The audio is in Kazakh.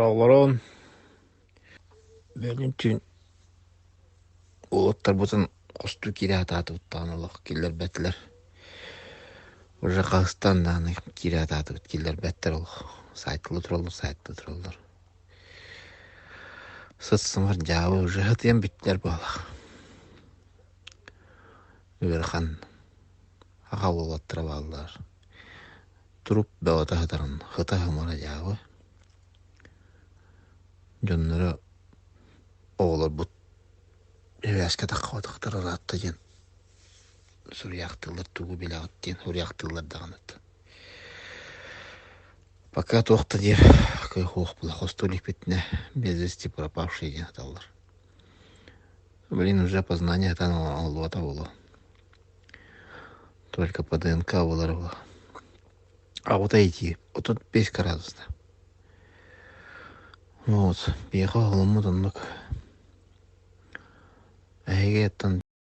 Олорон бөлүн түн улуттар бутун косту кире ататы буттаанылык киллер беттер. Уже Кыргызстандан кире ататы бут киллер беттер ол. Сайтлы туралдар. Сытсыңар жабы уже хатыям биттер бала. Үверхан агалуулаттыра балдар. Туруп бауата хатарын хыта хымара жабы. Жоннары оғылар бут эвәскә таққаватықтар аратты жен. Сурияқтылар тугу белағыт ден сурияқтылар дағанат. Пока тоқты дер кай хоқ бұла хостолик бетіне без вести пропавшие ден аталар. Блин, уже познание там алуата было. Только по ДНК было. А вот эти, вот тут песька радостная. Вот, приехал Алмутанлык. Әйгеттен